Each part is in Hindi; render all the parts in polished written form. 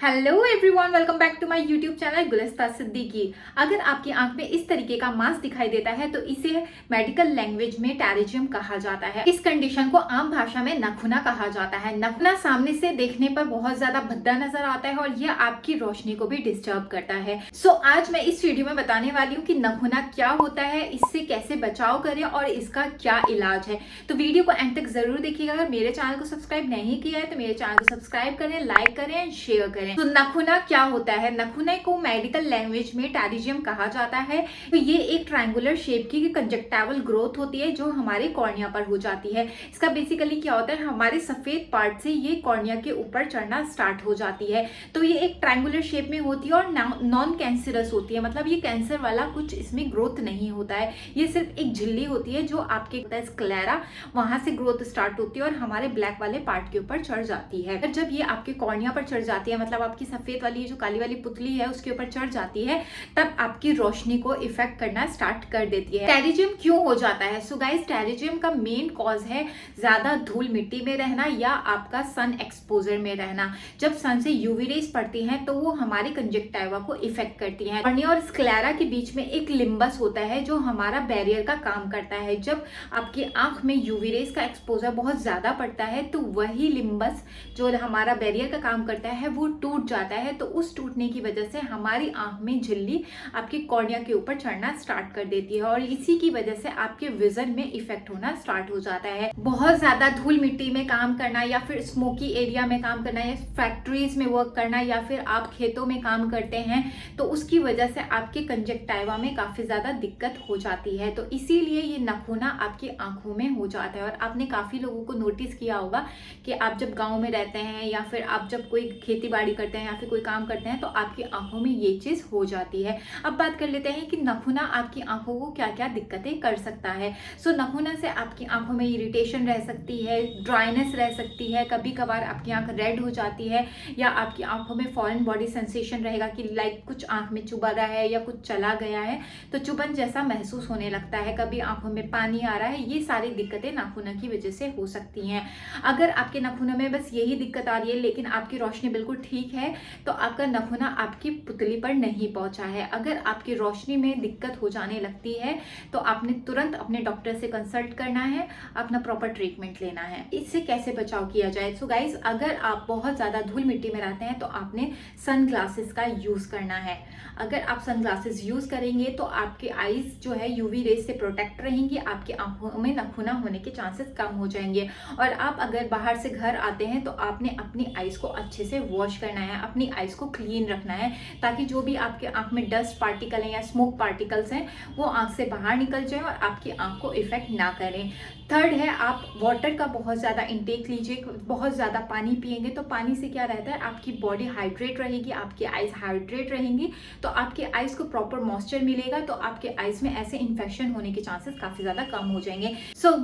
Hello everyone, welcome back to my YouTube channel Gulista Siddiqui. अगर आपकी आंख में इस तरीके का मास दिखाई देता है तो इसे मेडिकल लैंग्वेज में टेरिजियम कहा जाता है। इस कंडीशन को आम भाषा में नखुना कहा जाता है। नखुना सामने से देखने पर बहुत ज्यादा भद्दा नजर आता है और यह आपकी रोशनी को भी डिस्टर्ब करता है। आज मैं इस वीडियो में बताने वाली हूँ कि नखुना क्या होता है, इससे कैसे बचाव करें और इसका क्या इलाज है। तो वीडियो को एंड तक जरूर देखिएगा। अगर मेरे चैनल को सब्सक्राइब नहीं किया है तो मेरे चैनल को सब्सक्राइब करें, लाइक करें एंड शेयर करें। तो नखुना क्या होता है? नखुना को मेडिकल लैंग्वेज में टेरिजियम कहा जाता है। तो ये एक ट्रायंगुलर शेप की कंजक्टिवल ग्रोथ होती है जो हमारे कॉर्निया पर हो जाती है। इसका बेसिकली क्या होता है, हमारे सफेद पार्ट से ये कॉर्निया के ऊपर चढ़ना स्टार्ट हो जाती है। तो ये एक ट्रायंगुलर शेप में होती है और नॉन कैंसरस होती है, मतलब ये कैंसर वाला कुछ इसमें ग्रोथ नहीं होता है। ये सिर्फ एक झिल्ली होती है जो आपके स्क्लेरा वहां से ग्रोथ स्टार्ट होती है और हमारे ब्लैक वाले पार्ट के ऊपर चढ़ जाती है। जब ये आपके कॉर्निया पर चढ़ जाती है, मतलब आपकी सफेद वाली जो काली वाली पुतली है उसके ऊपर चढ़ जाती है, तब आपकी रोशनी को इफेक्ट करना स्टार्ट कर देती है। टेरिजियम क्यों हो जाता है? सो गाइस, टेरिजियम का मेन कॉज है ज्यादा धूल मिट्टी में रहना या आपका सन एक्सपोजर में रहना। जब सन से यूवी रेज पड़ती हैं तो वो हमारी कंजक्टिवा को इफेक्ट करती हैं। कॉर्निया और स्क्लेरा के बीच में एक लिम्बस होता है जो हमारा बैरियर का काम करता है। जब आपकी आंख में यूवी रेज का एक्सपोजर बहुत ज्यादा पड़ता है तो वही लिम्बस जो हमारा बैरियर का काम करता है वो टूट जाता है। तो उस टूटने की वजह से हमारी आंख में झिल्ली आपकी कॉर्निया के ऊपर चढ़ना स्टार्ट कर देती है और इसी की वजह से आपके विजन में इफेक्ट होना स्टार्ट हो जाता है। बहुत ज्यादा धूल मिट्टी में काम करना या फिर स्मोकी एरिया में काम करना या फैक्ट्रीज में वर्क करना या फिर आप खेतों में काम करते हैं तो उसकी वजह से आपके कंजक्टिवा में काफी ज्यादा दिक्कत हो जाती है। तो इसीलिए ये नखुना आपकी आंखों में हो जाता है। और आपने काफी लोगों को नोटिस किया होगा कि आप जब गाँव में रहते हैं या फिर आप जब कोई खेती बाड़ी करते हैं या फिर कोई काम करते हैं तो आपकी आंखों में ये चीज हो जाती है। अब बात कर लेते हैं कि नखुना आपकी आंखों को क्या क्या दिक्कतें कर सकता है। नखुना से आपकी आंखों में इरिटेशन रह सकती है, ड्राइनेस रह सकती है, कभी कभार आपकी आंख रेड हो जाती है या आपकी आंखों में फॉरेन बॉडी सेंसेशन रहेगा कि लाइक कुछ आंख में चुभ रहा है या कुछ चला गया है तो चुभन जैसा महसूस होने लगता है, कभी आंखों में पानी आ रहा है। ये सारी दिक्कतें नखुना की वजह से हो सकती हैं। अगर आपके नखुनों में बस यही दिक्कत आ रही है लेकिन आपकी रोशनी बिल्कुल ठीक है तो आपका नखुना आपकी पुतली पर नहीं पहुंचा है। अगर आपकी रोशनी में दिक्कत हो जाने लगती है तो आपने तुरंत अपने डॉक्टर से कंसल्ट करना है, अपना प्रॉपर ट्रीटमेंट लेना है। इससे कैसे बचाव किया जाए? सो गाइस, अगर आप बहुत ज्यादा धूल मिट्टी में रहते हैं तो आपने सन ग्लासेस का यूज करना है। अगर आप सन ग्लासेस यूज करेंगे तो आपके आईज जो है यूवी रेज से प्रोटेक्ट रहेंगी, आपकी आंखों में नखुना होने के चांसेस कम हो जाएंगे। और आप अगर बाहर से घर आते हैं तो आपने अपनी आईज को अच्छे से वॉश करना है, अपनी आईज को क्लीन रखना है ताकि जो भी आपके आंख में डस्ट पार्टिकल हैं या स्मोक पार्टिकल्स हैं वो आंख से बाहर निकल जाए और आपकी आंख को इफेक्ट ना करें। थर्ड है, आप वाटर का बहुत ज़्यादा इंटेक लीजिए। बहुत ज़्यादा पानी पिएंगे तो पानी से क्या रहता है, आपकी बॉडी हाइड्रेट रहेगी, आपकी आइज हाइड्रेट रहेंगी तो आपके आइज को प्रॉपर मॉइस्चर मिलेगा तो आपके आइज में ऐसे इन्फेक्शन होने के चांसेस काफ़ी ज़्यादा कम हो जाएंगे।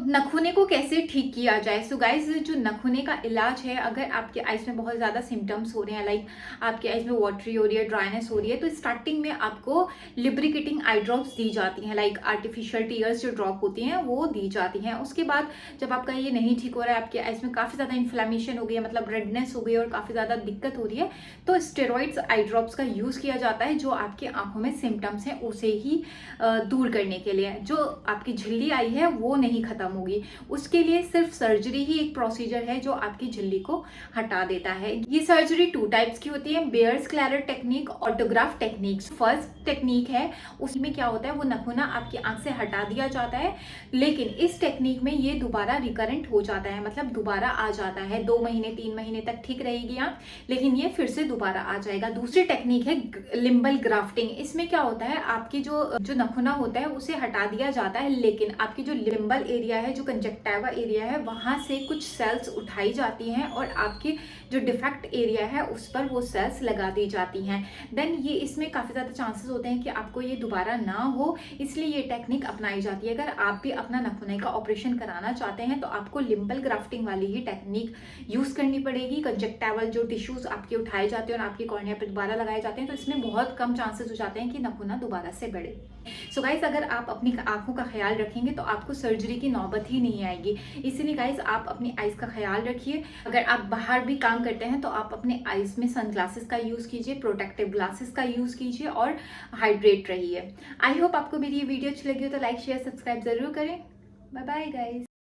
नखुने को कैसे ठीक किया जाए? गाइज, जो नखुने का इलाज है, अगर आपके आइज में बहुत ज़्यादा सिम्टम्स हो रहे हैं, लाइक आपके आइज में वाटरी हो रही है, ड्राइनेस हो रही है, तो स्टार्टिंग में आपको लिब्रिकेटिंग आई ड्रॉप्स दी जाती हैं, लाइक आर्टिफिशियल टीयर्स जो ड्रॉप होती हैं वो दी जाती हैं। उसके बाद जब आपका ये नहीं ठीक हो रहा है, आपके आइज में काफ़ी ज़्यादा इन्फ्लेमेशन हो गई है, मतलब रेडनेस हो गई और काफ़ी ज़्यादा दिक्कत हो रही है, तो स्टेरॉइड्स आई ड्रॉप्स का यूज़ किया जाता है जो आपकी आंखों में सिम्टम्स हैं उसे ही दूर करने के लिए। जो आपकी झिल्ली आई है वो नहीं खत्म होगी, उसके लिए सिर्फ सर्जरी ही एक प्रोसीजर है जो आपकी झिल्ली को हटा देता है। ये सर्जरी 2 टाइप्स की होती है, bare sclera technique, autograft technique. First technique है उसमें क्या होता है, वो नखुना आपकी आंख से हटा दिया जाता है लेकिन इस टेक्निक में ये दोबारा रिकरेंट हो जाता है, मतलब दोबारा आ जाता है। 2 महीने 3 महीने तक ठीक रहेगी आंख लेकिन ये फिर से दोबारा आ जाएगा। दूसरी टेक्निक है लिम्बल ग्राफ्टिंग। इसमें क्या होता है, आपकी जो नखुना होता है उसे हटा दिया जाता है लेकिन आपकी जो लिम्बल एरिया है, जो कंजक्टिवा एरिया है, वहां से कुछ सेल्स उठाई जाती हैं और आपकी जो डिफेक्ट एरिया है उस पर वो सेल्स लगा दी जाती हैं। देन ये इसमें काफ़ी ज़्यादा चांसेस होते हैं कि आपको ये दोबारा ना हो, इसलिए ये टेक्निक अपनाई जाती है। अगर आप भी अपना नखुने का ऑपरेशन कराना चाहते हैं तो आपको लिम्बल ग्राफ्टिंग वाली ही टेक्निक यूज़ करनी पड़ेगी। कंजक्टिवल जो टिश्यूज आपके उठाए जाते हैं और आपकी कॉर्निया पर दोबारा लगाए जाते हैं तो इसमें बहुत कम चांसेस हो जाते हैं कि नखुना दोबारा से बढ़े। गाइस, अगर आप अपनी आंखों का ख्याल रखेंगे तो आपको सर्जरी की नौबत ही नहीं आएगी। इसीलिए गाइस, आप अपनी आइज का ख्याल रखिए। अगर आप बाहर भी काम करते हैं तो आप अपने आइज इसमें सनग्लासेस का यूज़ कीजिए, प्रोटेक्टिव ग्लासेस का यूज़ कीजिए और हाइड्रेट रहिए। आई होप आपको मेरी ये वीडियो अच्छी लगी हो तो लाइक शेयर सब्सक्राइब ज़रूर करें। Bye bye guys.